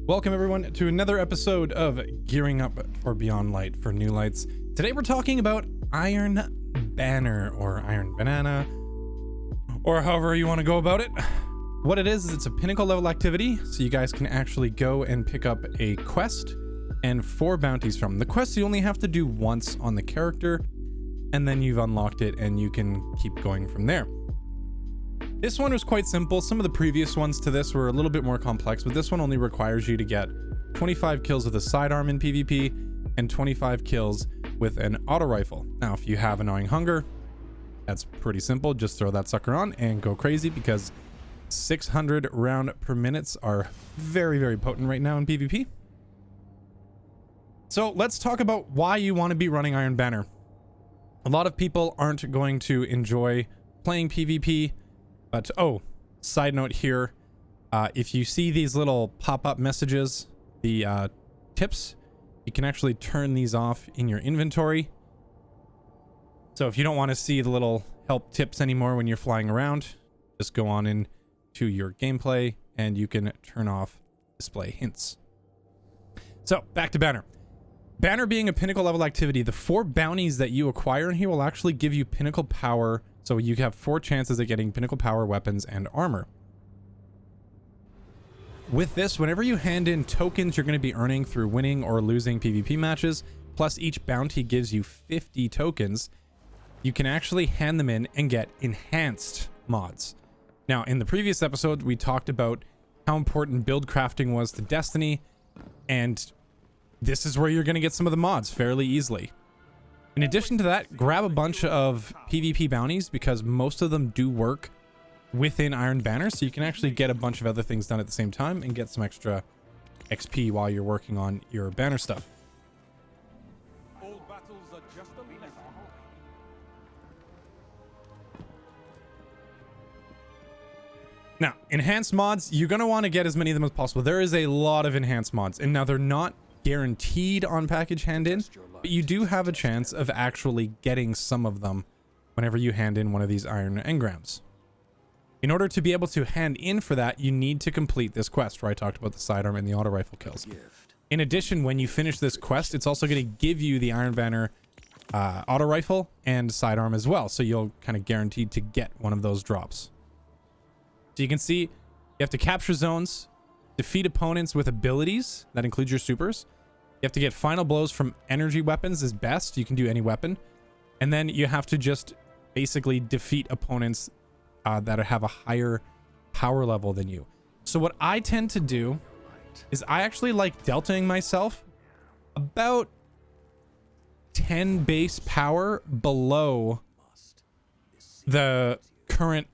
Welcome everyone to another episode of Gearing Up for Beyond Light for New Lights. Today we're talking about Iron Banner or Iron Banana, or however you want to go about it. What it is it's a pinnacle level activity, so you guys can actually go and pick up a quest and 4 bounties from. The quest you only have to do once on the character, and then you've unlocked it and you can keep going from there. This one was quite simple. Some of the previous ones to this were a little bit more complex, but this one only requires you to get 25 kills with a sidearm in PvP and 25 kills with an auto rifle. Now, if you have Annoying Hunger, that's pretty simple. Just throw that sucker on and go crazy, because 600 round per minutes are very, very potent right now in PvP. So let's talk about why you want to be running Iron Banner. A lot of people aren't going to enjoy playing PvP. But, oh, side note here, if you see these little pop-up messages, the tips, you can actually turn these off in your inventory. So if you don't want to see the little help tips anymore when you're flying around, just go on into your gameplay and you can turn off display hints. So back to Banner. Banner being a pinnacle level activity, the 4 bounties that you acquire in here will actually give you pinnacle power. So you have 4 chances of getting pinnacle power, weapons, and armor. With this, whenever you hand in tokens you're going to be earning through winning or losing PvP matches, plus each bounty gives you 50 tokens, you can actually hand them in and get enhanced mods. Now, in the previous episode, we talked about how important build crafting was to Destiny, and this is where you're going to get some of the mods fairly easily. In addition to that, grab a bunch of PvP bounties, because most of them do work within Iron Banner, so you can actually get a bunch of other things done at the same time and get some extra XP while you're working on your banner stuff. Now, enhanced mods, you're going to want to get as many of them as possible. There is a lot of enhanced mods, and now they're not guaranteed on package hand-in, but you do have a chance of actually getting some of them whenever you hand in one of these iron engrams. In order to be able to hand in for that, you need to complete this quest where I talked about the sidearm and the auto rifle kills. In addition, when you finish this quest, it's also going to give you the Iron Banner auto rifle and sidearm as well, so you'll kind of guaranteed to get one of those drops. So you can see you have to capture zones, defeat opponents with abilities that includes your supers. You have to get final blows from energy weapons is best. You can do any weapon. And then you have to just basically defeat opponents that have a higher power level than you. So what I tend to do is I actually like deltaing myself about 10 base power below the current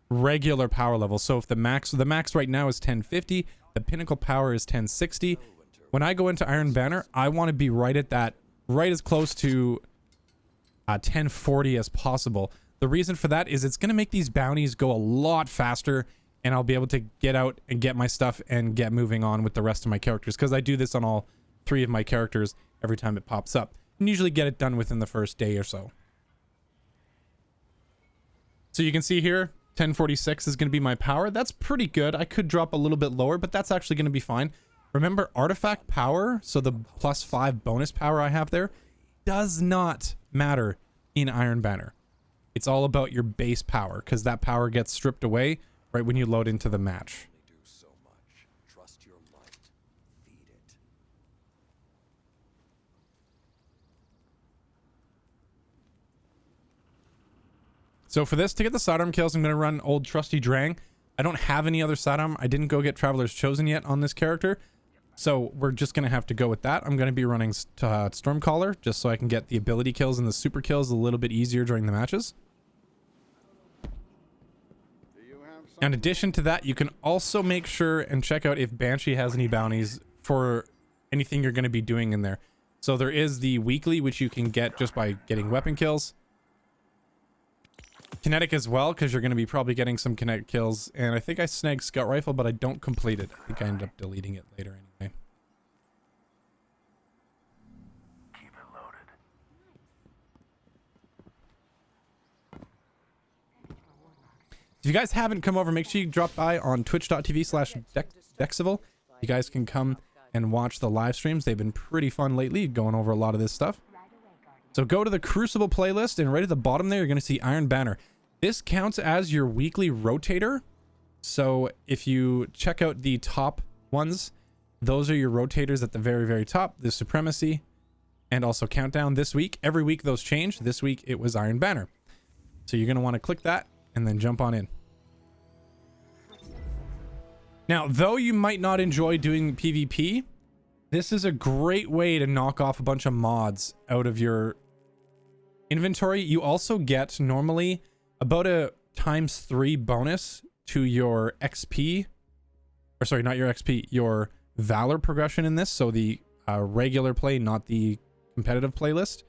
regular power level. So if the max right now is 1050, the pinnacle power is 1060. When I go into Iron Banner, I want to be right at that, right as close to 1040 as possible. The reason for that is it's going to make these bounties go a lot faster, and I'll be able to get out and get my stuff and get moving on with the rest of my characters, because I do this on all 3 of my characters every time it pops up, and usually get it done within the first day or so. So you can see here, 1046 is going to be my power. That's pretty good. I could drop a little bit lower, but that's actually going to be fine. Remember, artifact power, so the +5 bonus power I have there, does not matter in Iron Banner. It's all about your base power, because that power gets stripped away right when you load into the match. So for this, to get the sidearm kills, I'm going to run old trusty Drang. I don't have any other sidearm. I didn't go get Traveler's Chosen yet on this character, so we're just going to have to go with that. I'm going to be running Stormcaller just so I can get the ability kills and the super kills a little bit easier during the matches. In addition to that, you can also make sure and check out if Banshee has any bounties for anything you're going to be doing in there. So there is the weekly, which you can get just by getting weapon kills. Kinetic as well, because you're going to be probably getting some kinetic kills. And I think I snagged Scout Rifle, but I don't complete it. I think I ended up deleting it later anyway. Keep it loaded. If you guys haven't come over, make sure you drop by on twitch.tv/Dexival You guys can come and watch the live streams. They've been pretty fun lately, going over a lot of this stuff. So go to the Crucible playlist, and right at the bottom there, you're going to see Iron Banner. This counts as your weekly rotator. So if you check out the top ones, those are your rotators at the very, very top. The Supremacy and also Countdown this week. Every week those change. This week it was Iron Banner. So you're going to want to click that and then jump on in. Now, though you might not enjoy doing PvP, this is a great way to knock off a bunch of mods out of your inventory. You also get normally about a ×3 bonus to your XP, or sorry, not your XP, your Valor progression in this. So the regular play, not the competitive playlist.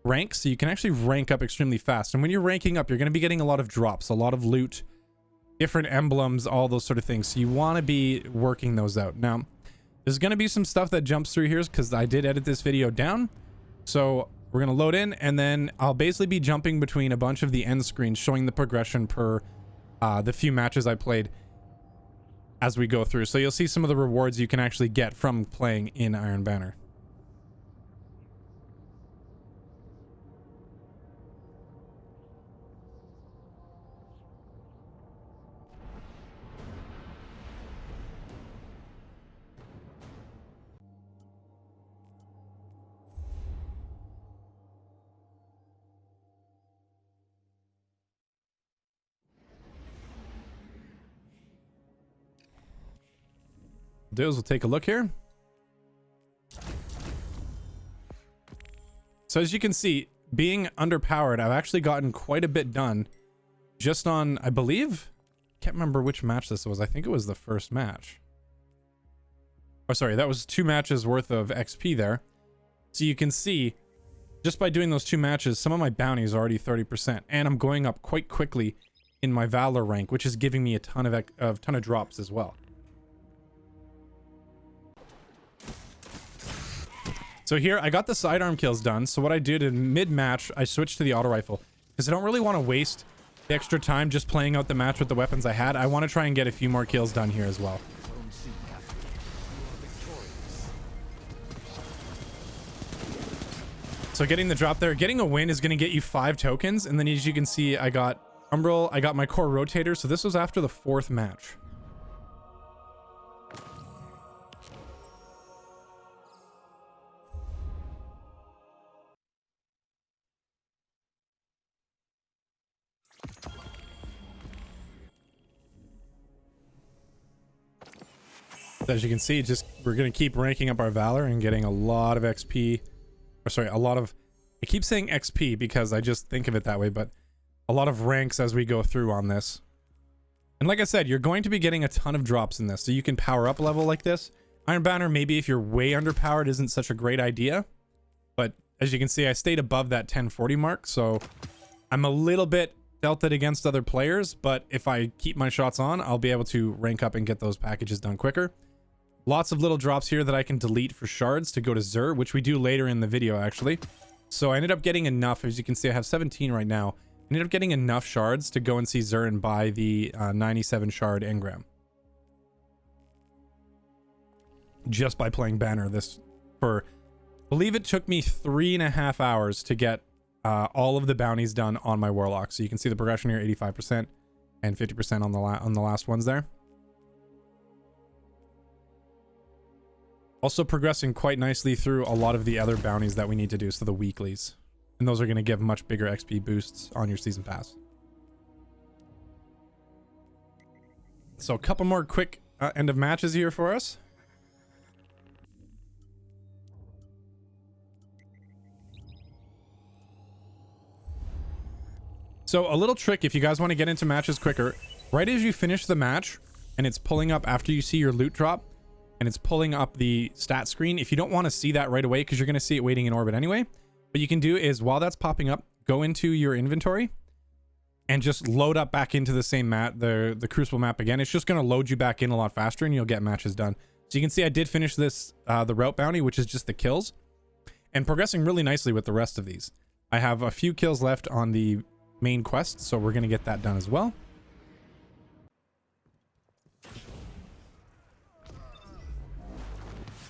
Rank, so you can actually rank up extremely fast. And when you're ranking up, you're going to be getting a lot of drops, a lot of loot, different emblems, all those sort of things. So you want to be working those out. Now, there's going to be some stuff that jumps through here because I did edit this video down. So we're going to load in, and then I'll basically be jumping between a bunch of the end screens showing the progression per the few matches I played as we go through. So you'll see some of the rewards you can actually get from playing in Iron Banner. We'll take a look here. So as you can see, being underpowered, I've actually gotten quite a bit done just on, I believe, can't remember which match this was. I think it was the first match. Oh, sorry, that was 2 matches worth of XP there. So you can see, just by doing those 2 matches, some of my bounties are already 30%, and I'm going up quite quickly in my Valor rank, which is giving me a ton of drops as well. So here, I got the sidearm kills done. So what I did in mid-match, I switched to the auto rifle because I don't really want to waste the extra time just playing out the match with the weapons I had. I want to try and get a few more kills done here as well. So getting the drop there, getting a win is going to get you 5 tokens. And then as you can see, I got Umbral, I got my core rotator. So this was after the 4th match. As you can see, we're going to keep ranking up our Valor and getting a lot of XP. Or sorry, I keep saying XP because I just think of it that way, but a lot of ranks as we go through on this. And like I said, you're going to be getting a ton of drops in this. So you can power up a level like this. Iron Banner, maybe if you're way underpowered, isn't such a great idea. But as you can see, I stayed above that 1040 mark. So I'm a little bit delted against other players, but if I keep my shots on, I'll be able to rank up and get those packages done quicker. Lots of little drops here that I can delete for shards to go to Zur, which we do later in the video, actually. So I ended up getting enough. As you can see, I have 17 right now. I ended up getting enough shards to go and see Zur and buy the 97 shard engram. Just by playing Banner this for, I believe it took me 3.5 hours to get all of the bounties done on my Warlock. So you can see the progression here, 85% and 50% on the last ones there. Also progressing quite nicely through a lot of the other bounties that we need to do, so the weeklies. And those are going to give much bigger XP boosts on your season pass. So a couple more quick end of matches here for us. So a little trick if you guys want to get into matches quicker, right as you finish the match and it's pulling up after you see your loot drop, and it's pulling up the stat screen. If you don't want to see that right away, because you're going to see it waiting in orbit anyway, what you can do is while that's popping up, go into your inventory and just load up back into the same map, the Crucible map again. It's just going to load you back in a lot faster and you'll get matches done. So you can see I did finish this, the route bounty, which is just the kills, and progressing really nicely with the rest of these. I have a few kills left on the main quest, so we're going to get that done as well.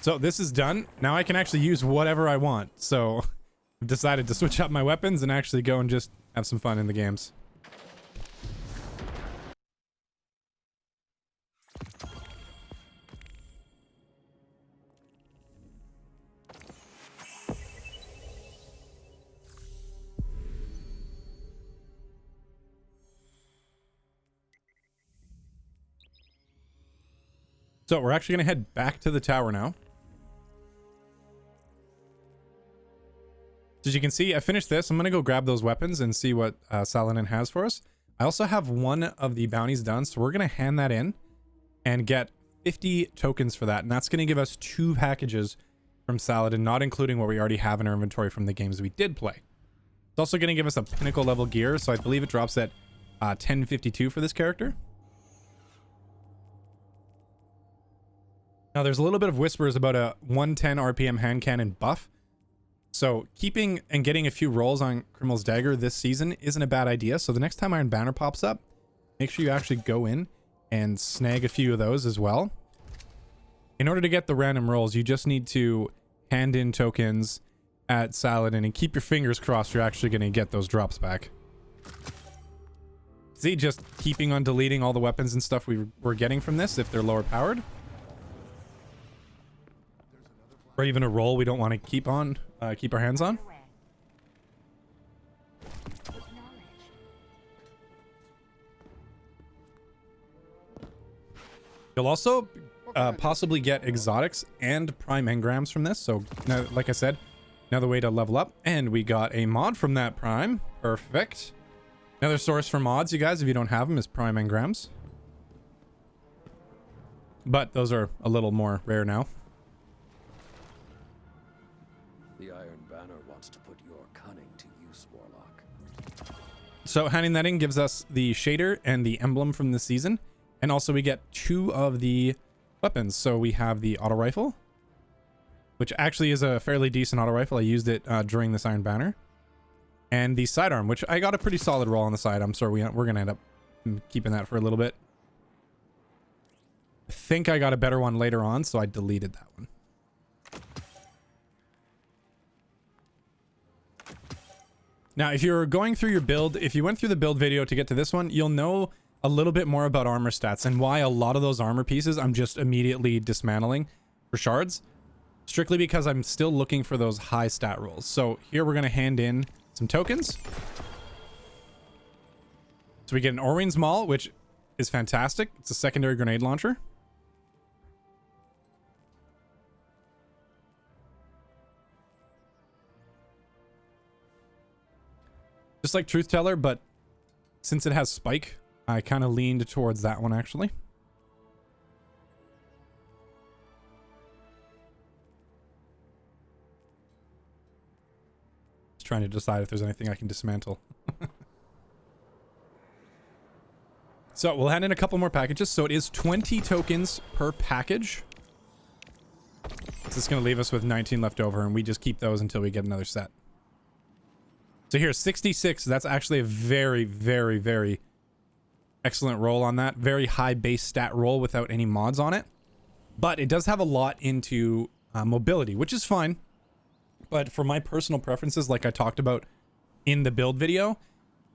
So this is done. Now I can actually use whatever I want. So I've decided to switch up my weapons and actually go and just have some fun in the games. So we're actually going to head back to the tower now. As you can see, I finished this. I'm going to go grab those weapons and see what Saladin has for us. I also have one of the bounties done, so we're going to hand that in and get 50 tokens for that. And that's going to give us 2 packages from Saladin, not including what we already have in our inventory from the games we did play. It's also going to give us a pinnacle level gear, so I believe it drops at 1052 for this character. Now, there's a little bit of whispers about a 110 RPM hand cannon buff. So keeping and getting a few rolls on Criminal's Dagger this season isn't a bad idea. So the next time Iron Banner pops up, make sure you actually go in and snag a few of those as well. In order to get the random rolls, you just need to hand in tokens at Saladin and keep your fingers crossed you're actually going to get those drops back. See, just keeping on deleting all the weapons and stuff we're getting from this if they're lower powered. Or even a roll we don't want to keep our hands on. You'll also possibly get exotics and prime engrams from this. So now, like I said, another way to level up. And we got a mod from that prime. Perfect. Another source for mods, you guys, if you don't have them, is prime engrams. But those are a little more rare now. So handing that in gives us the shader and the emblem from the season. And also we get 2 of the weapons. So we have the auto rifle, which actually is a fairly decent auto rifle. I used it during this Iron Banner. And the sidearm, which I got a pretty solid roll on the side. I'm sorry, we're going to end up keeping that for a little bit. I think I got a better one later on, so I deleted that one. Now, if you're going through your build, if you went through the build video to get to this one, you'll know a little bit more about armor stats and why a lot of those armor pieces I'm just immediately dismantling for shards, strictly because I'm still looking for those high stat rolls. So here we're going to hand in some tokens. So we get an Orween's Maul, which is fantastic. It's a secondary grenade launcher. Just like Truth Teller, but since it has spike, I kind of leaned towards that one actually. Just trying to decide if there's anything I can dismantle. So we'll hand in a couple more packages. So it is 20 tokens per package. This is going to leave us with 19 left over, and we just keep those until we get another set. So here's 66. That's actually a very, very, very excellent roll on that. Very high base stat roll without any mods on it. But it does have a lot into mobility, which is fine. But for my personal preferences, like I talked about in the build video,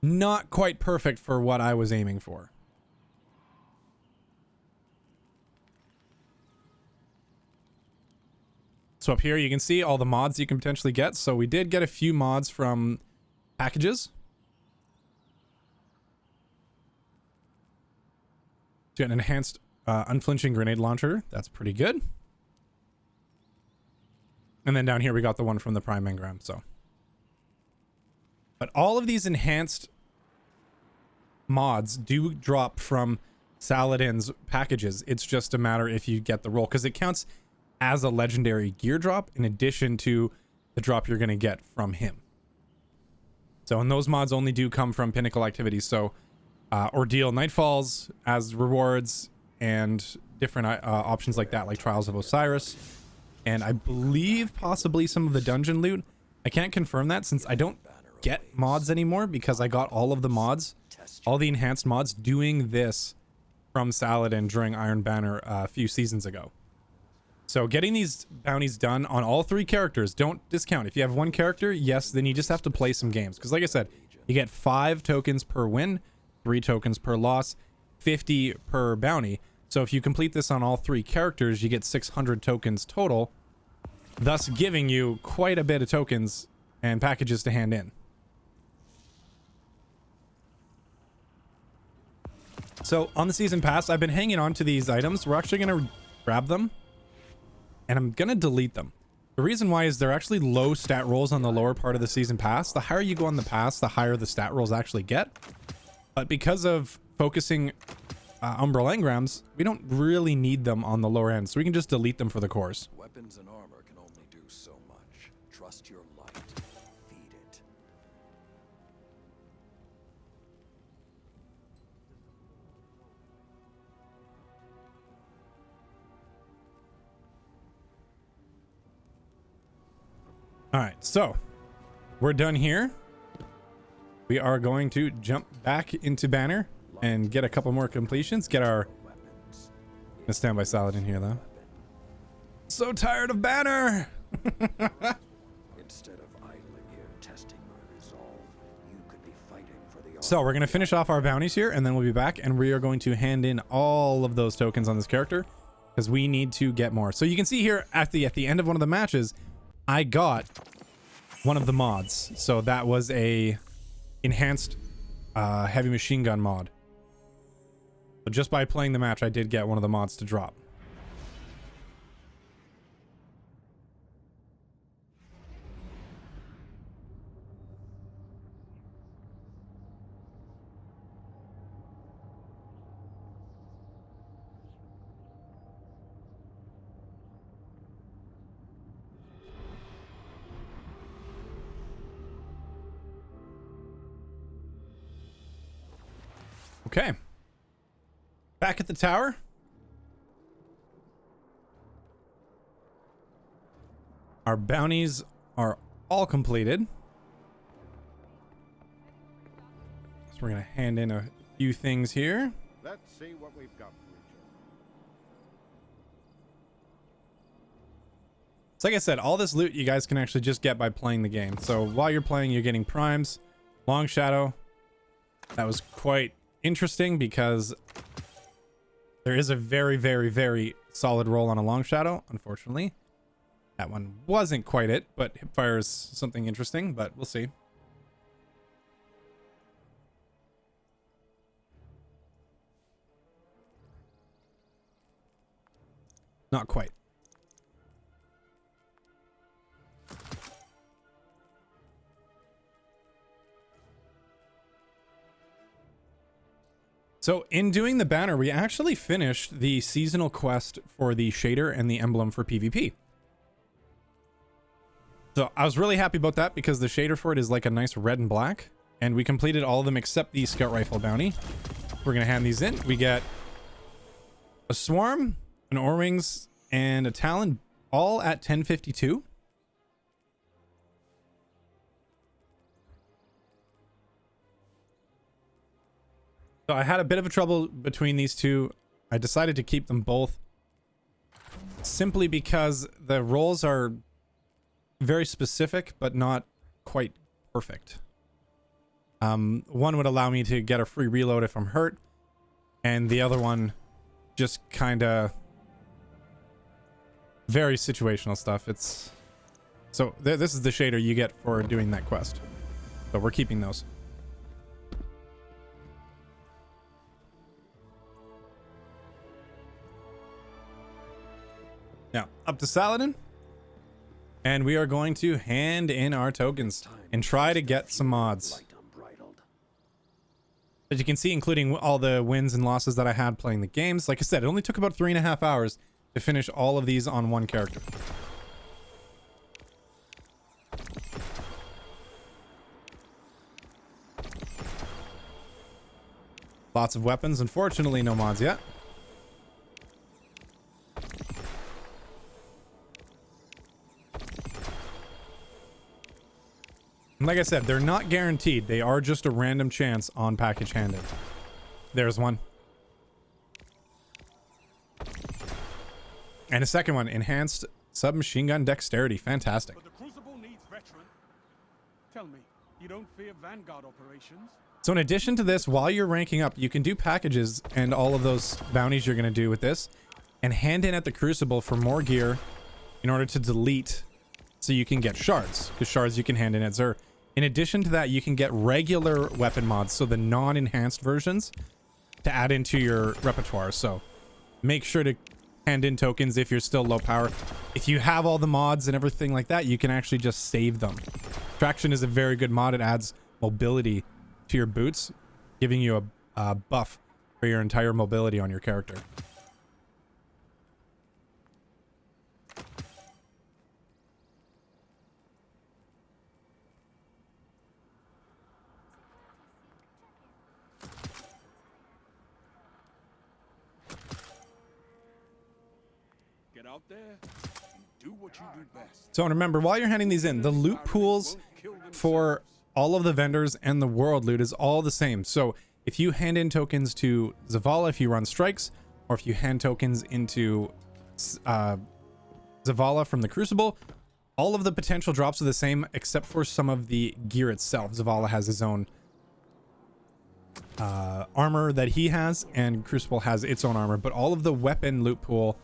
not quite perfect for what I was aiming for. So up here, you can see all the mods you can potentially get. So we did get a few mods from packages. So an enhanced unflinching grenade launcher. That's pretty good. And then down here we got the one from the prime engram. So, but all of these enhanced mods do drop from Saladin's packages. It's just a matter if you get the roll, because it counts as a legendary gear drop in addition to the drop you're going to get from him. So, and those mods only do come from pinnacle activities. So, Ordeal Nightfalls as rewards and different options like that, like Trials of Osiris. And I believe possibly some of the dungeon loot. I can't confirm that since I don't get mods anymore, because I got all of the mods, all the enhanced mods doing this from Saladin during Iron Banner a few seasons ago. So getting these bounties done on all 3 characters, don't discount. If you have 1 character, yes, then you just have to play some games. Because like I said, you get 5 tokens per win, 3 tokens per loss, 50 per bounty. So if you complete this on all 3 characters, you get 600 tokens total, thus giving you quite a bit of tokens and packages to hand in. So on the season pass, I've been hanging on to these items. We're actually going to grab them and I'm going to delete them. The reason why is they're actually low stat rolls on the lower part of the season pass. The higher you go on the pass, the higher the stat rolls actually get. But because of focusing Umbral engrams, we don't really need them on the lower end, so we can just delete them for the course. Weapons and armor can only do so much. Trust your light. Feed it. All right, so we're done here. We are going to jump back into Banner and get a couple more completions. Get our... Gonna stand by Saladin here, though. So tired of Banner! Instead of idling here testing my resolve, you could be fighting for the... So we're gonna finish off our bounties here, and then we'll be back, and we are going to hand in all of those tokens on this character, because we need to get more. So you can see here at the end of one of the matches, I got one of the mods. So that was a enhanced heavy machine gun mod. So just by playing the match, I did get one of the mods to drop. Okay. Back at the tower. Our bounties are all completed. So we're going to hand in a few things here. Let's see what we've got for each other. So like I said, all this loot you guys can actually just get by playing the game. So while you're playing, you're getting primes, long shadow. That was quite interesting because there is a very, very, very solid roll on a long shadow. Unfortunately, that one wasn't quite it, but hipfire is something interesting, but we'll see. Not quite. So in doing the banner, we actually finished the seasonal quest for the shader and the emblem for PvP. So I was really happy about that because the shader for it is like a nice red and black. And we completed all of them except the scout rifle bounty. We're going to hand these in. We get a swarm, an Orwings, and a Talon, all at 1052. So I had a bit of a trouble between these two. I decided to keep them both simply because the rolls are very specific, but not quite perfect. One would allow me to get a free reload if I'm hurt, and the other one just kind of very situational stuff. It's so this is the shader you get for doing that quest. So we're keeping those. Now, up to Saladin. And we are going to hand in our tokens and try to get some mods. As you can see, including all the wins and losses that I had playing the games. Like I said, it only took about 3.5 hours to finish all of these on one character. Lots of weapons. Unfortunately, no mods yet. Like I said, they're not guaranteed. They are just a random chance on package handed. There's one. And a second one, enhanced submachine gun dexterity. Fantastic. But the Crucible needs veteran. Tell me, you don't fear Vanguard operations? So in addition to this, while you're ranking up, you can do packages and all of those bounties you're going to do with this and hand in at the Crucible for more gear in order to delete so you can get shards, because shards you can hand in at Xur. In addition to that, you can get regular weapon mods, so the non-enhanced versions, to add into your repertoire. So make sure to hand in tokens if you're still low power. If you have all the mods and everything like that, you can actually just save them. Traction is a very good mod. It adds mobility to your boots, giving you a buff for your entire mobility on your character. Get out there and do what you do best. So remember, while you're handing these in, the loot pools for all of the vendors and the world loot is all the same. So if you hand in tokens to Zavala, if you run strikes, or if you hand tokens into Zavala from the Crucible, all of the potential drops are the same except for some of the gear itself. Zavala has his own armor that he has, and Crucible has its own armor, but all of the weapon loot pool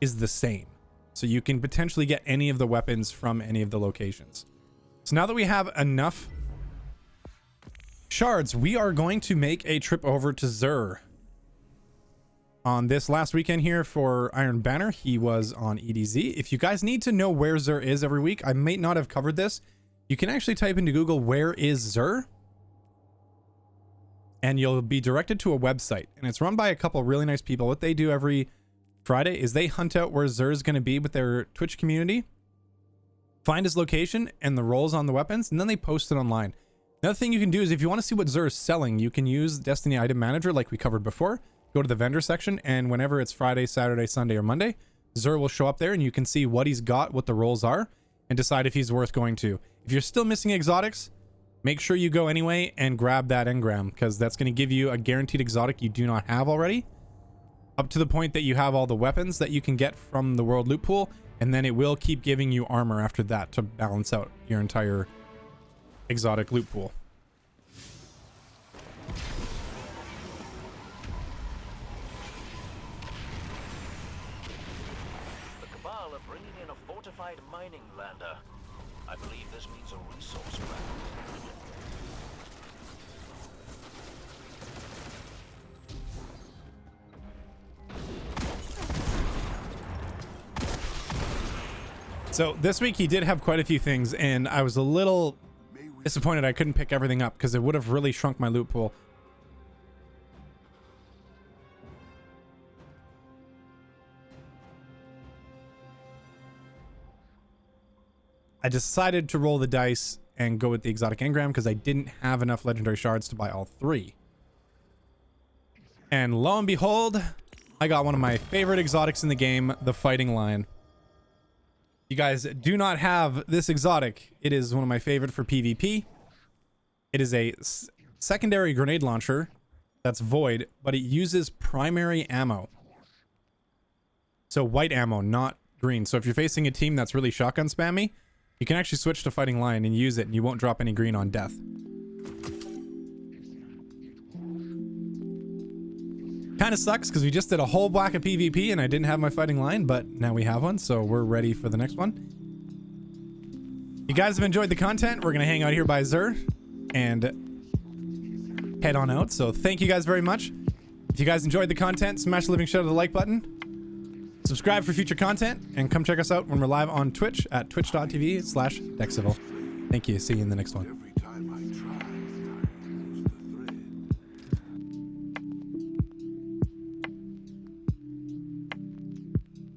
is the same. So you can potentially get any of the weapons from any of the locations. So now that we have enough shards, we are going to make a trip over to Xur. On this last weekend here for Iron Banner, he was on EDZ. If you guys need to know where Xur is every week, I may not have covered this. You can actually type into Google, "where is Xur?" and you'll be directed to a website. And it's run by a couple really nice people. What they do every Friday is they hunt out where Xur is going to be with their Twitch community, find his location and the rolls on the weapons, and then they post it online. Another thing you can do is if you want to see what Xur is selling, you can use Destiny Item Manager like we covered before. Go to the vendor section, and whenever it's Friday, Saturday, Sunday, or Monday, Xur will show up there and you can see what he's got, what the rolls are, and decide if he's worth going to. If you're still missing exotics, make sure you go anyway and grab that engram, because that's going to give you a guaranteed exotic you do not have already, up to the point that you have all the weapons that you can get from the world loot pool, and then it will keep giving you armor after that to balance out your entire exotic loot pool. The Cabal are bringing in a fortified mining lander. I believe this means a resource raft. So this week he did have quite a few things, and I was a little disappointed I couldn't pick everything up because it would have really shrunk my loot pool. I decided to roll the dice and go with the exotic engram because I didn't have enough legendary shards to buy all three. And lo and behold, I got one of my favorite exotics in the game, the Fighting Lion. You guys do not have this exotic. It is one of my favorite for PvP. It is a secondary grenade launcher that's void, but it uses primary ammo. So white ammo, not green. So if you're facing a team that's really shotgun spammy, you can actually switch to Fighting Lion and use it, and you won't drop any green on death. Kind of sucks because we just did a whole block of PvP and I didn't have my Fighting Lion, but now we have one, so we're ready for the next one. You guys have enjoyed the content. We're going to hang out here by Xur and head on out. So thank you guys very much. If you guys enjoyed the content, smash the living shit out of the like button. Subscribe for future content, and come check us out when we're live on Twitch at twitch.tv/Dexcivil. Thank you. See you in the next one.